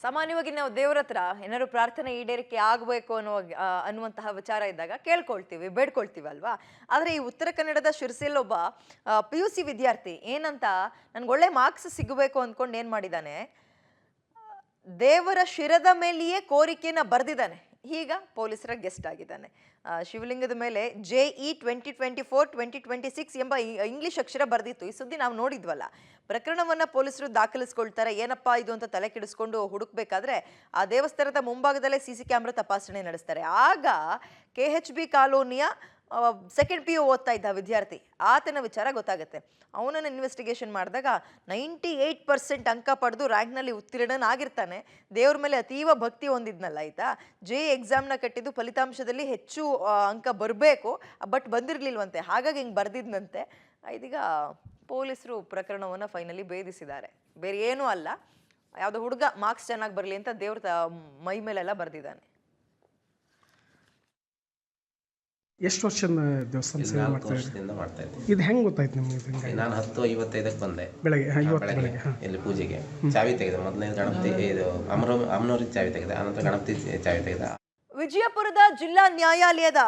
ಸಾಮಾನ್ಯವಾಗಿ ನಾವು ದೇವರ ಹತ್ರ ಏನಾದ್ರು ಪ್ರಾರ್ಥನೆ ಈಡೇರಿಕೆ ಆಗಬೇಕು ಅನ್ನುವಂತಹ ವಿಚಾರ ಇದ್ದಾಗ ಕೇಳ್ಕೊಳ್ತೀವಿ, ಬೇಡ್ಕೊಳ್ತೀವಿ ಅಲ್ವಾ. ಆದರೆ ಈ ಉತ್ತರ ಕನ್ನಡದ ಶಿರಸಿಯಲ್ಲಿ ಒಬ್ಬ PUC ವಿದ್ಯಾರ್ಥಿ ಏನಂತ ನನ್ಗೆ ಒಳ್ಳೆ ಮಾರ್ಕ್ಸ್ ಸಿಗಬೇಕು ಅಂದ್ಕೊಂಡು ಏನ್ ಮಾಡಿದಾನೆ, ದೇವರ ಶಿರದ ಮೇಲೆಯೇ ಕೋರಿಕೆಯನ್ನ ಬರೆದಿದ್ದಾನೆ. ಈಗ ಪೊಲೀಸರ ಗೆಸ್ಟ್ ಆಗಿದ್ದಾನೆ. ಶಿವಲಿಂಗದ ಮೇಲೆ JE 2024-2026 ಎಂಬ ಇಂಗ್ಲಿಷ್ ಅಕ್ಷರ ಬರೆದಿತ್ತು. ಈ ಸುದ್ದಿ ನಾವು ನೋಡಿದ್ವಲ್ಲ. ಪ್ರಕರಣವನ್ನ ಪೊಲೀಸರು ದಾಖಲಿಸ್ಕೊಳ್ತಾರೆ. ಏನಪ್ಪಾ ಇದು ಅಂತ ತಲೆ ಕೆಡಿಸ್ಕೊಂಡು ಹುಡುಕ್ಬೇಕಾದ್ರೆ ಆ ದೇವಸ್ಥಾನದ ಮುಂಭಾಗದಲ್ಲೇ CC ಕ್ಯಾಮ್ರಾ ತಪಾಸಣೆ ನಡೆಸ್ತಾರೆ. ಆಗ KHB ಕಾಲೋನಿಯ ಸೆಕೆಂಡ್ PU ಓದ್ತಾ ಇದ್ದ ವಿದ್ಯಾರ್ಥಿ, ಆತನ ವಿಚಾರ ಗೊತ್ತಾಗುತ್ತೆ. ಅವನನ್ನು ಇನ್ವೆಸ್ಟಿಗೇಷನ್ ಮಾಡಿದಾಗ 98% ಅಂಕ ಪಡೆದು ರ್ಯಾಂಕ್ನಲ್ಲಿ ಉತ್ತೀರ್ಣನಾಗಿರ್ತಾನೆ. ದೇವ್ರ ಮೇಲೆ ಅತೀವ ಭಕ್ತಿ ಹೊಂದಿದ್ನಲ್ಲ ಆಯ್ತಾ. JE ಎಕ್ಸಾಮ್ನ ಕಟ್ಟಿದ್ದು ಫಲಿತಾಂಶದಲ್ಲಿ ಹೆಚ್ಚು ಅಂಕ ಬರಬೇಕು, ಬಟ್ ಬಂದಿರಲಿಲ್ವಂತೆ. ಹಾಗಾಗಿ ಹಿಂಗೆ ಬರ್ದಿದ್ನಂತೆ. ಇದೀಗ ಪೊಲೀಸರು ಪ್ರಕರಣವನ್ನು ಫೈನಲಿ ಭೇದಿಸಿದ್ದಾರೆ. ಬೇರೆ ಏನೂ ಅಲ್ಲ, ಯಾವುದೋ ಹುಡುಗ ಮಾರ್ಕ್ಸ್ ಚೆನ್ನಾಗಿ ಬರಲಿ ಅಂತ ದೇವ್ರ ಮೈ ಮೇಲೆಲ್ಲ ಬರ್ದಿದ್ದಾನೆ. ಎಷ್ಟು ವರ್ಷದಿಂದ ದೇವಸ್ಥಾನ ಸೇವೆ ಮಾಡ್ತಾ ಇದ್ದೀರಿ? ಇದು ಹೆಂಗೆ ಗೊತ್ತಾಯ್ತು ನಿಮಗೆ? ನಾನು 10:55ಕ್ಕೆ ಬಂದೆ ಬೆಳಗ್ಗೆ. ಇಲ್ಲಿ ಪೂಜೆಗೆ ಚಾವಿ ತೆಗೆದೆ. ಮೊದಲನೇ ಗಣಪತಿ ಇದು ಅಮ್ಮನವ್ರಿಗೆ ಚಾವಿ ತೆಗೆದೆ, ಆನಂತರ ಗಣಪತಿ ಚಾವಿ ತೆಗೆದ. ವಿಜಯಪುರದ ಜಿಲ್ಲಾ ನ್ಯಾಯಾಲಯದ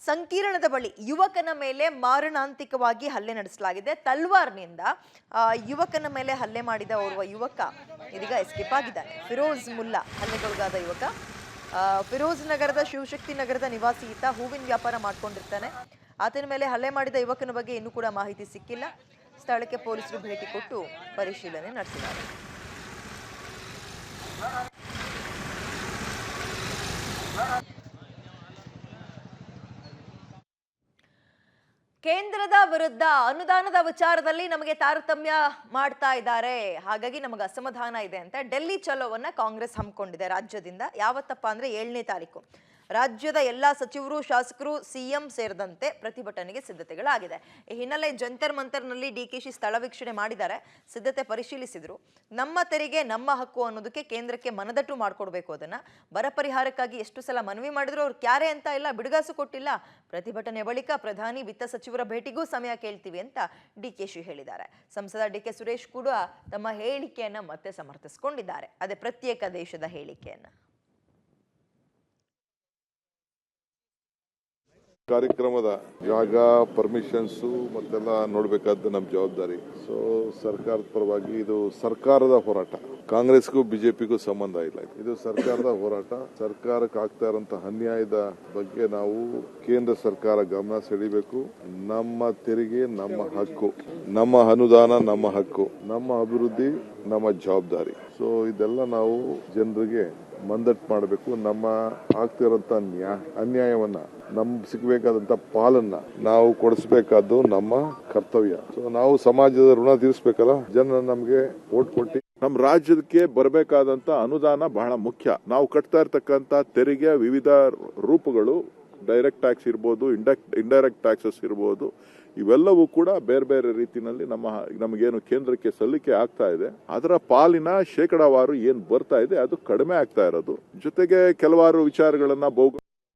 ಸಂಕೀರ್ಣದ ಬಳಿ ಯುವಕನ ಮೇಲೆ ಮಾರಣಾಂತಿಕವಾಗಿ ಹಲ್ಲೆ ನಡೆಸಲಾಗಿದೆ. ತಲ್ವಾರ್ನಿಂದ ಯುವಕನ ಮೇಲೆ ಹಲ್ಲೆ ಮಾಡಿದ ಓರ್ವ ಯುವಕ ಇದೀಗ ಎಸ್ಕೇಪ್ ಆಗಿದ್ದಾನೆ. ಫಿರೋಜ್ ಮುಲ್ಲಾ ಹಲ್ಲೆಗೊಳಗಾದ ಯುವಕ ಫಿರೋಜ್ ನಗರದ ಶಿವಶಕ್ತಿ ನಗರದ ನಿವಾಸಿ. ಈತ ಹೂವಿನ ವ್ಯಾಪಾರ ಮಾಡ್ಕೊಂಡಿರ್ತಾನೆ. ಆತನ ಮೇಲೆ ಹಲ್ಲೆ ಮಾಡಿದ ಯುವಕನ ಬಗ್ಗೆ ಇನ್ನೂ ಕೂಡ ಮಾಹಿತಿ ಸಿಕ್ಕಿಲ್ಲ. ಸ್ಥಳಕ್ಕೆ ಪೊಲೀಸರು ಭೇಟಿ ಕೊಟ್ಟು ಪರಿಶೀಲನೆ ನಡೆಸಿದ್ದಾರೆ. ಕೇಂದ್ರದ ವಿರುದ್ಧ ಅನುದಾನದ ವಿಚಾರದಲ್ಲಿ ನಮಗೆ ತಾರತಮ್ಯ ಮಾಡ್ತಾ ಇದ್ದಾರೆ, ಹಾಗಾಗಿ ನಮಗೆ ಅಸಮಾಧಾನ ಇದೆ ಅಂತ ಡೆಲ್ಲಿ ಚಲೋವನ್ನ ಕಾಂಗ್ರೆಸ್ ಹಮ್ಮಿಕೊಂಡಿದೆ ರಾಜ್ಯದಿಂದ. ಯಾವತ್ತಪ್ಪ ಅಂದ್ರೆ 7ನೇ ತಾರೀಕು ರಾಜ್ಯದ ಎಲ್ಲಾ ಸಚಿವರು, ಶಾಸಕರು, CM ಸೇರಿದಂತೆ ಪ್ರತಿಭಟನೆಗೆ ಸಿದ್ಧತೆಗಳಾಗಿದೆ. ಈ ಹಿನ್ನೆಲೆ ಜಂತರ್ ಮಂತರ್ನಲ್ಲಿ DKಶಿ ಸ್ಥಳ ವೀಕ್ಷಣೆ ಮಾಡಿದ್ದಾರೆ, ಸಿದ್ಧತೆ ಪರಿಶೀಲಿಸಿದ್ರು. ನಮ್ಮ ತೆರಿಗೆ ನಮ್ಮ ಹಕ್ಕು ಅನ್ನೋದಕ್ಕೆ ಕೇಂದ್ರಕ್ಕೆ ಮನದಟ್ಟು ಮಾಡ್ಕೊಡ್ಬೇಕು. ಅದನ್ನ ಬರ ಪರಿಹಾರಕ್ಕಾಗಿ ಎಷ್ಟು ಸಲ ಮನವಿ ಮಾಡಿದ್ರು ಅವ್ರು ಕ್ಯಾರೆ ಅಂತ ಇಲ್ಲ, ಬಿಡುಗಾಸು ಕೊಟ್ಟಿಲ್ಲ. ಪ್ರತಿಭಟನೆ ಬಳಿಕ ಪ್ರಧಾನಿ, ವಿತ್ತ ಸಚಿವರ ಭೇಟಿಗೂ ಸಮಯ ಕೇಳ್ತೀವಿ ಅಂತ DKಶಿ ಹೇಳಿದ್ದಾರೆ. ಸಂಸದ DK ಸುರೇಶ್ ಕೂಡ ತಮ್ಮ ಹೇಳಿಕೆಯನ್ನ ಮತ್ತೆ ಸಮರ್ಥಿಸಿಕೊಂಡಿದ್ದಾರೆ. ಅದೇ ಪ್ರತ್ಯೇಕ ದೇಶದ ಹೇಳಿಕೆಯನ್ನ. ಕಾರ್ಯಕ್ರಮದ ಜಾಗ, ಪರ್ಮಿಷನ್ಸು ಮತ್ತೆಲ್ಲ ನೋಡಬೇಕಾದ ನಮ್ಮ ಜವಾಬ್ದಾರಿ. ಸೊ ಸರ್ಕಾರದ ಪರವಾಗಿ ಇದು ಸರ್ಕಾರದ ಹೋರಾಟ, ಕಾಂಗ್ರೆಸ್ಗೂ BJPಗೂ ಸಂಬಂಧ ಇಲ್ಲ. ಇದು ಸರ್ಕಾರದ ಹೋರಾಟ. ಸರ್ಕಾರಕ್ಕೆ ಆಗ್ತಾ ಇರುವಂತಹ ಅನ್ಯಾಯದ ಬಗ್ಗೆ ನಾವು ಕೇಂದ್ರ ಸರ್ಕಾರ ಗಮನ ಸೆಳೀಬೇಕು. ನಮ್ಮ ತೆರಿಗೆ ನಮ್ಮ ಹಕ್ಕು, ನಮ್ಮ ಅನುದಾನ ನಮ್ಮ ಹಕ್ಕು, ನಮ್ಮ ಅಭಿವೃದ್ಧಿ ನಮ್ಮ ಜವಾಬ್ದಾರಿ. ಸೊ ಇದೆಲ್ಲ ನಾವು ಜನರಿಗೆ ಮಂದಟ್ಟು ಮಾಡಬೇಕು. ನಮ್ಮ ಆಗ್ತಿರೋಂಥ ಅನ್ಯಾಯವನ್ನ, ನಮ್ಗೆ ಸಿಗಬೇಕಾದಂತ ಪಾಲನ್ನ ನಾವು ಕೊಡಿಸಬೇಕಾದ್ದು ನಮ್ಮ ಕರ್ತವ್ಯ. ಸೊ ನಾವು ಸಮಾಜದ ಋಣ ತೀರಿಸಬೇಕಲ್ಲ, ಜನ ನಮ್ಗೆ ವೋಟ್ ಕೊಟ್ಟು. ನಮ್ಮ ರಾಜ್ಯಕ್ಕೆ ಬರಬೇಕಾದಂತ ಅನುದಾನ ಬಹಳ ಮುಖ್ಯ. ನಾವು ಕಟ್ತಾ ಇರ್ತಕ್ಕಂಥ ತೆರಿಗೆ ವಿವಿಧ ರೂಪಗಳು, ಡೈರೆಕ್ಟ್ ಟ್ಯಾಕ್ಸ್ ಇರ್ಬೋದು, ಇಂಡೈರೆಕ್ಟ್ ಟ್ಯಾಕ್ಸಸ್ ಇರ್ಬೋದು, ಇವೆಲ್ಲವೂ ಕೂಡ ಬೇರೆ ಬೇರೆ ರೀತಿಯಲ್ಲಿ ನಮಗೇನು ಕೇಂದ್ರಕ್ಕೆ ಸಲ್ಲಿಕೆ ಆಗ್ತಾ ಇದೆ ಅದರ ಪಾಲಿನ ಶೇಕಡಾವಾರು ಏನ್ ಬರ್ತಾ ಇದೆ ಅದು ಕಡಿಮೆ ಆಗ್ತಾ ಇರೋದು. ಜೊತೆಗೆ ಕೆಲವಾರು ವಿಚಾರಗಳನ್ನ